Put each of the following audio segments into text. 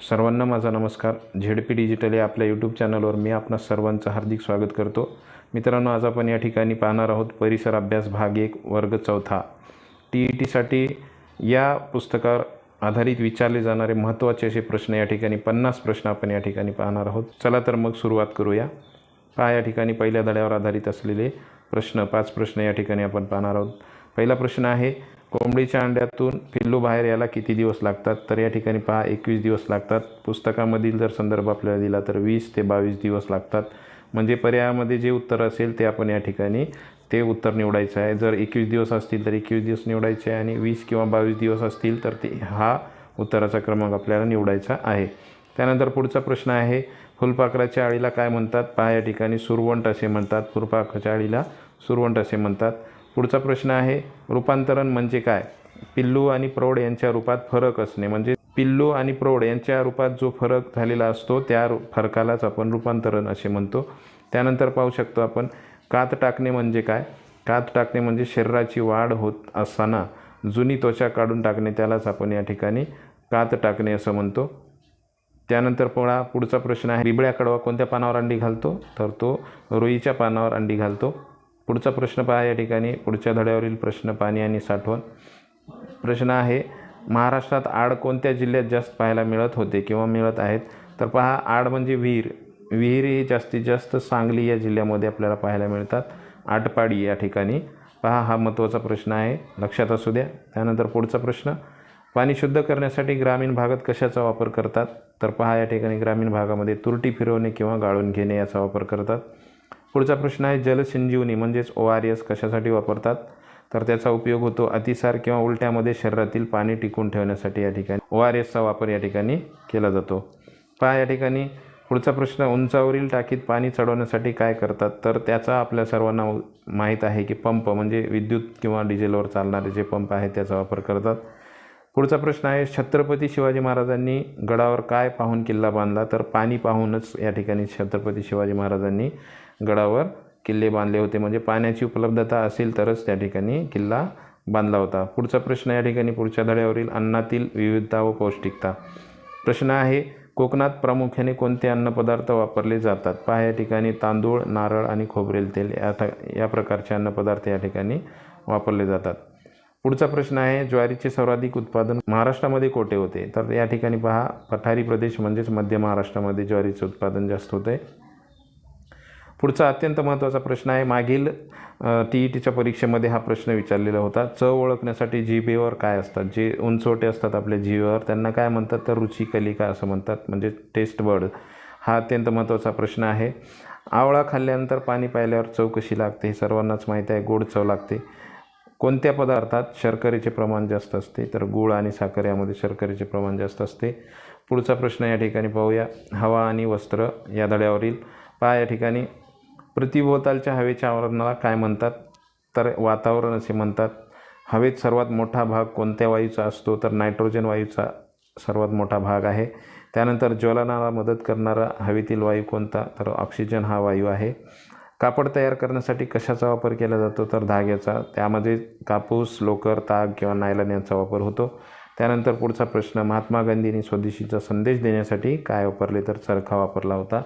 सर्वांना माझा नमस्कार. झेडपी डिजिटल या आपल्या यूट्यूब चॅनलवर मी आपणा सर्वांचं हार्दिक स्वागत करतो. मित्रांनो, आज आपण या ठिकाणी पाहणार आहोत परिसर अभ्यास भाग 1 वर्ग 4. TETसाठी या पुस्तकावर आधारित विचारले जाणारे महत्त्वाचे असे प्रश्न या ठिकाणी 50 प्रश्न आपण या ठिकाणी पाहणार आहोत. चला तर मग सुरुवात करूया. पहा, या ठिकाणी पहिल्या धड्यावर आधारित असलेले प्रश्न 5 प्रश्न या ठिकाणी आपण पाहणार आहोत. पहिला प्रश्न आहे, कोंबडीच्या अंड्यातून पिल्लू बाहेर यायला किती दिवस लागतात? तर या ठिकाणी पहा 21 दिवस लागतात. पुस्तकामधील जर संदर्भ आपल्याला दिला तर 20 ते 22 दिवस लागतात. म्हणजे पर्यायामध्ये जे उत्तर असेल ते आपण या ठिकाणी ते उत्तर निवडायचं आहे. जर 21 दिवस असतील तर 21 दिवस निवडायचे आहे आणि 20 किंवा 22 दिवस असतील तर हा उत्तराचा क्रमांक आपल्याला निवडायचा आहे. त्यानंतर पुढचा प्रश्न आहे, फुलपाखराच्या अळीला काय म्हणतात? पहा, या ठिकाणी सुरवंट असे म्हणतात. फुलपाखराच्या अळीला सुरवंट असे म्हणतात. पुढचा प्रश्न आहे, रूपांतरण म्हणजे काय? पिल्लू आणि प्रौढ यांच्या रूपात फरक असणे. म्हणजे पिल्लू आणि प्रौढ यांच्या रूपात जो फरक झालेला असतो त्या फरकालाच आपण रूपांतरण असे म्हणतो. त्यानंतर पाहू शकतो आपण, कात टाकणे म्हणजे काय? कात टाकणे म्हणजे शरीराची वाढ होत असताना जुनी त्वचा काढून टाकणे, त्यालाच आपण या ठिकाणी कात टाकणे असं म्हणतो. त्यानंतर पुढचा प्रश्न आहे, बिबळ्या कडवा कोणत्या पानावर अंडी घालतो? तर तो रुईच्या पानावर अंडी घालतो. पुढचा प्रश्न पहा, या ठिकाणी पुढच्या धड्यावरील प्रश्न पाणी आणि साठवण. प्रश्न आहे, महाराष्ट्रात आड कोणत्या जिल्ह्यात जास्त पाहायला मिळत होते किंवा मिळत आहेत? तर पहा, आड म्हणजे विहीर. विहिरी जास्तीत जास्त सांगली या जिल्ह्यामध्ये आपल्याला पाहायला मिळतात. आटपाडी या ठिकाणी. पहा, हा महत्त्वाचा प्रश्न आहे, लक्षात असू द्या. त्यानंतर पुढचा प्रश्न, पाणी शुद्ध करण्यासाठी ग्रामीण भागात कशाचा वापर करतात? तर पहा, या ठिकाणी ग्रामीण भागामध्ये तुरटी फिरवणे किंवा गाळून घेणे याचा वापर करतात. पुढचा प्रश्न आहे, जलसंजीवनी म्हणजेच ORS कशासाठी वापरतात? तर त्याचा उपयोग होतो अतिसार किंवा उलट्यामध्ये शरीरातील पाणी टिकून ठेवण्यासाठी. या ठिकाणी ORSचा वापर या ठिकाणी केला जातो. पहा, या ठिकाणी पुढचा प्रश्न, उंचावरील टाकीत पाणी चढवण्यासाठी काय करतात? तर त्याचा आपल्या सर्वांना माहीत आहे की पंप, म्हणजे विद्युत किंवा डिझेलवर चालणारे जे पंप आहेत त्याचा वापर करतात. पुढचा प्रश्न आहे, छत्रपती शिवाजी महाराजांनी गडावर काय पाहून किल्ला बांधला? तर पाणी पाहूनच या ठिकाणी छत्रपती शिवाजी महाराजांनी गडावर किल्ले बांधले होते. म्हणजे पाण्याची उपलब्धता असेल तरच त्या ठिकाणी किल्ला बांधला होता. पुढचा प्रश्न या ठिकाणी पुढच्या धड्यावरील अन्नातील विविधता व पौष्टिकता. प्रश्न आहे, कोकणात प्रामुख्याने कोणते अन्नपदार्थ वापरले जातात? पहा, या ठिकाणी तांदूळ, नारळ आणि खोबरेल तेल या प्रकारचे अन्नपदार्थ या ठिकाणी वापरले जातात. पुढचा प्रश्न आहे, ज्वारीचे सर्वाधिक उत्पादन महाराष्ट्रामध्ये कोठे होते? तर या ठिकाणी पहा, पठारी प्रदेश म्हणजेच मध्य महाराष्ट्रामध्ये ज्वारीचे उत्पादन जास्त होते. पुढचा अत्यंत महत्त्वाचा प्रश्न आहे, मागील TETच्या परीक्षेमध्ये हा प्रश्न विचारलेला होता. चव ओळखण्यासाठी जिभेवर काय असतात? जे उंचवटे असतात आपल्या जिभेवर त्यांना काय म्हणतात? तर रुचिकलिका असं म्हणतात, म्हणजे टेस्ट बर्ड. हा अत्यंत महत्त्वाचा प्रश्न आहे. आवळा खाल्ल्यानंतर पाणी प्यायल्यावर चव कशी लागते? हे सर्वांनाच माहीत आहे, गोड चव लागते. कोणत्या पदार्थात शर्करेचे प्रमाण जास्त असते? तर गूळ आणि साखर यामध्ये शर्करेचे प्रमाण जास्त असते. पुढचा प्रश्न या ठिकाणी पाहूया, हवा आणि वस्त्र या धड्यावरील. पहा, या ठिकाणी पृथ्वीभोवतालच्या हवेच्या आवरणाला काय म्हणतात? तर वातावरण असे म्हणतात. हवेत सर्वात मोठा भाग कोणत्या वायूचा असतो? तर नायट्रोजन वायूचा सर्वात मोठा भाग आहे. त्यानंतर ज्वलनाला मदत करणारा हवेतील वायू कोणता? तर ऑक्सिजन हा वायू आहे. कापड तयार करण्यासाठी कशाचा वापर केला जातो? तर धाग्याचा. त्यामध्ये कापूस, लोकर, ताग किंवा नायलॉन यांचा वापर होतो. त्यानंतर पुढचा प्रश्न, महात्मा गांधींनी स्वदेशीचा संदेश देण्यासाठी काय वापरले? तर चरखा वापरला होता.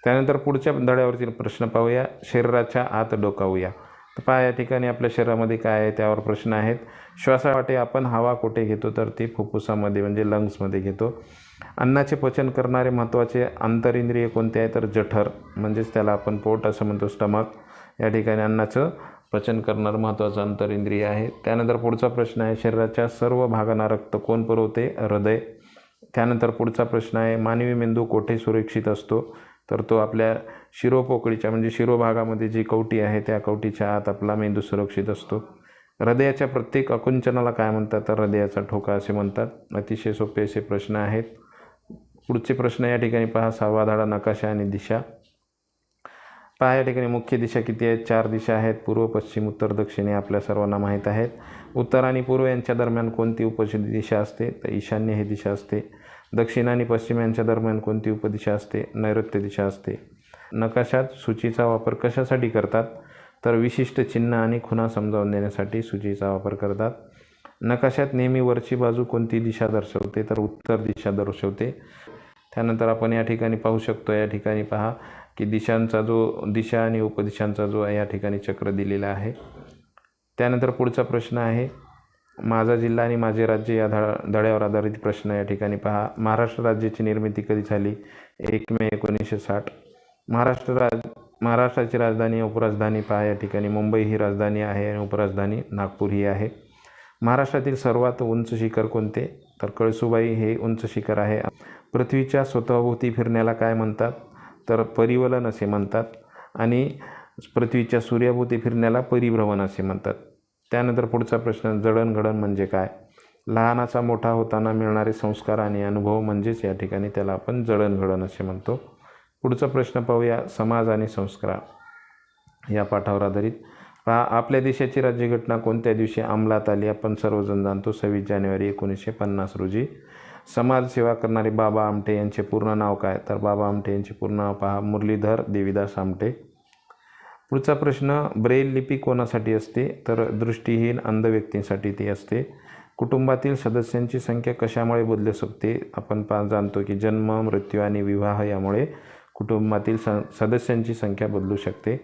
त्यानंतर पुढच्या धड्यावरतील प्रश्न पाहूया, शरीराच्या आत डोकावूया. तर पहा, या ठिकाणी आपल्या शरीरामध्ये काय आहे त्यावर प्रश्न आहेत. श्वासावाटे आपण हवा कुठे घेतो? तर ती फुफ्फुसामध्ये म्हणजे लंग्समध्ये घेतो. अन्नाचे पचन करणारे महत्त्वाचे आंतरिंद्रिय कोणते आहे? तर जठर, म्हणजेच त्याला आपण पोट असं म्हणतो, स्टमक. या ठिकाणी अन्नाचं पचन करणारं महत्त्वाचं आंतरिंद्रिय आहे. त्यानंतर पुढचा प्रश्न आहे, शरीराच्या सर्व भागांना रक्त कोण पुरवते? हृदय. त्यानंतर पुढचा प्रश्न आहे, मानवी मेंदू कोठे सुरक्षित असतो? तर तो आपल्या शिरोपोकळीच्या म्हणजे शिरोभागामध्ये जी कवटी आहे त्या कवटीच्या आत आपला मेंदू सुरक्षित असतो. हृदयाच्या प्रत्येक आकुंचनाला काय म्हणतात? तर हृदयाचा ठोका असे म्हणतात. अतिशय सोपे असे प्रश्न आहेत. पुढचे प्रश्न या ठिकाणी पहा, 6वा धडा नकाशा आणि दिशा. पहा, या ठिकाणी मुख्य दिशा किती आहेत? 4 दिशा आहेत, पूर्व, पश्चिम, उत्तर, दक्षिण हे आपल्या सर्वांना माहीत आहेत. उत्तर आणि पूर्व यांच्या दरम्यान कोणती उपदिशा असते? तर ईशान्य ही दिशा असते. दक्षिण आणि पश्चिम यांच्या दरम्यान कोणती उपदिशा असते? नैऋत्य दिशा असते. नकाशात सूचीचा वापर कशासाठी करतात? तर विशिष्ट चिन्ह आणि खुणा समजावून देण्यासाठी सूचीचा वापर करतात. नकाशात नेहमी वरची बाजू कोणती दिशा दर्शवते, तर उत्तर दिशा दर्शवते. त्यानंतर आपण या ठिकाणी पाहू शकतो, या ठिकाणी पहा की दिशा आणि उपदिशांचा जो या ठिकाणी चक्र दिलेला आहे. त्यानंतर पुढचा प्रश्न आहे माझा जिल्हा आणि माझे राज्य या धड्यावर आधारित प्रश्न. या ठिकाणी पहा महाराष्ट्र राज्याची निर्मिती कधी झाली, 1 मे 1960. महाराष्ट्राची राजधानी उपराजधानी पहा, या ठिकाणी मुंबई ही राजधानी आहे आणि उपराजधानी नागपूर ही आहे. महाराष्ट्रातील सर्वात उंच शिखर कोणते, तर कळसुबाई हे उंच शिखर आहे. पृथ्वीच्या स्वतःभोवती फिरण्याला काय म्हणतात, तर परिवलन असे म्हणतात. आणि पृथ्वीच्या सूर्याभोवती फिरण्याला परिभ्रमण असे म्हणतात. त्यानंतर पुढचा प्रश्न जडणघडण म्हणजे काय, लहानाचा मोठा होताना मिळणारे संस्कार आणि अनुभव म्हणजेच या ठिकाणी त्याला आपण जडणघडण असे म्हणतो. पुढचा प्रश्न पाहूया समाज आणि संस्कार या पाठावर आधारित. पहा आपल्या देशाची राज्यघटना कोणत्या दिवशी अंमलात आली, आपण सर्वजण जाणतो 26 जानेवारी 1950 रोजी. समाजसेवा करणारे बाबा आमटे यांचे पूर्ण नाव काय, तर बाबा आमटे यांचे पूर्ण नाव पहा मुरलीधर देवीदास आमटे. पुढचा प्रश्न ब्रेल लिपी कोणासाठी असते, तर दृष्टीहीन अंध व्यक्तींसाठी ती असते. कुटुंबातील सदस्यांची संख्या कशामुळे बदलू शकते, आपण जाणतो की जन्म, मृत्यू आणि विवाह यामुळे कुटुंबातील सदस्यांची संख्या बदलू शकते.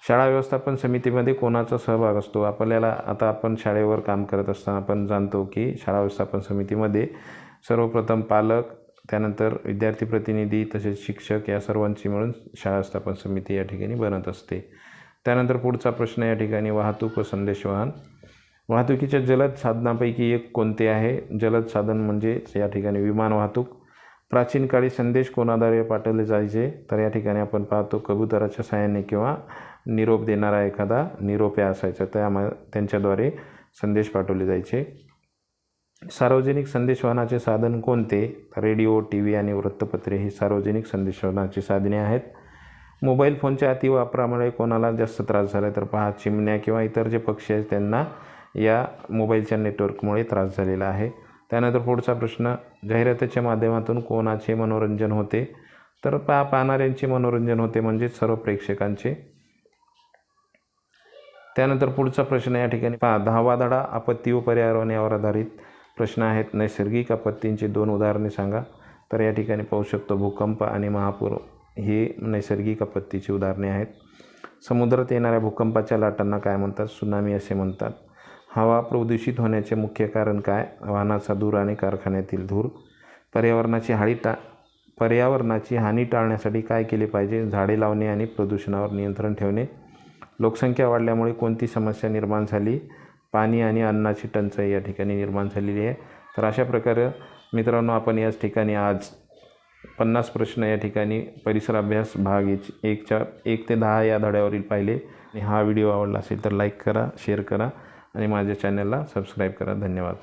शाळा व्यवस्थापन समितीमध्ये कोणाचा सहभाग असतो, आता आपण शाळेवर काम करत असताना आपण जाणतो की शाळा व्यवस्थापन समितीमध्ये सर्वप्रथम पालक, त्यानंतर विद्यार्थी प्रतिनिधी तसेच शिक्षक या सर्वांची मिळून शाळा व्यवस्थापन समिती या ठिकाणी बनत असते. त्यानंतर पुढचा प्रश्न या ठिकाणी वाहतूक व संदेशवहन. वाहतुकीच्या जलद साधनापैकी एक कोणते आहे, जलद साधन म्हणजे या ठिकाणी विमान वाहतूक. प्राचीन काळी संदेश कोणाद्वारे पाठवले जायचे, तर या ठिकाणी आपण पाहतो कबुतराच्या साहाय्याने किंवा निरोप देणारा एखादा निरोप्या असायचा, त्यांच्याद्वारे संदेश पाठवले जायचे. सार्वजनिक संदेशवहनाचे साधन कोणते, रेडिओ, TV आणि वृत्तपत्रे ही सार्वजनिक संदेशवहनाची साधने आहेत. मोबाईल फोनच्या अतिवापरामुळे कोणाला जास्त त्रास झाला, तर पहा चिमण्या किंवा इतर जे पक्षी आहेत त्यांना या मोबाईलच्या नेटवर्कमुळे त्रास झालेला आहे. त्यानंतर पुढचा प्रश्न जाहिरातीच्या माध्यमातून कोणाचे मनोरंजन होते, तर पाहणाऱ्यांचे मनोरंजन होते म्हणजेच सर्व प्रेक्षकांचे. त्यानंतर पुढचा प्रश्न या ठिकाणी पहा 10वा धडा आपत्ती व पर्यावरण यावर आधारित प्रश्न आहेत. नैसर्गिक आपत्तींची 2 उदाहरणे सांगा, तर या ठिकाणी पाहू शकतो भूकंप आणि महापूर ही नैसर्गिक आपत्तीची उदाहरणे आहेत. समुद्रात येणाऱ्या भूकंपाच्या लाटांना काय म्हणतात, सुनामी असे म्हणतात. हवा प्रदूषित होण्याचे मुख्य कारण काय, वाहनाचा धूर आणि कारखान्यातील धूर. पर्यावरणाची हानी टाळण्यासाठी काय केले पाहिजे, झाडे लावणे आणि प्रदूषणावर नियंत्रण ठेवणे. लोकसंख्या वाढल्यामुळे कोणती समस्या निर्माण झाली, पाणी आणि अन्नाची टंचाई या ठिकाणी निर्माण झालेली आहे. तर अशा प्रकारे मित्रांनो आपण याच ठिकाणी आज 50 प्रश्न या ठिकाणी परिसर अभ्यास भाग 1 ते 10 या धड्यावरील पाहिले. आणि हा व्हिडिओ आवडला असेल तर लाईक करा, शेअर करा आणि माझ्या चॅनलला सबस्क्राईब करा. धन्यवाद.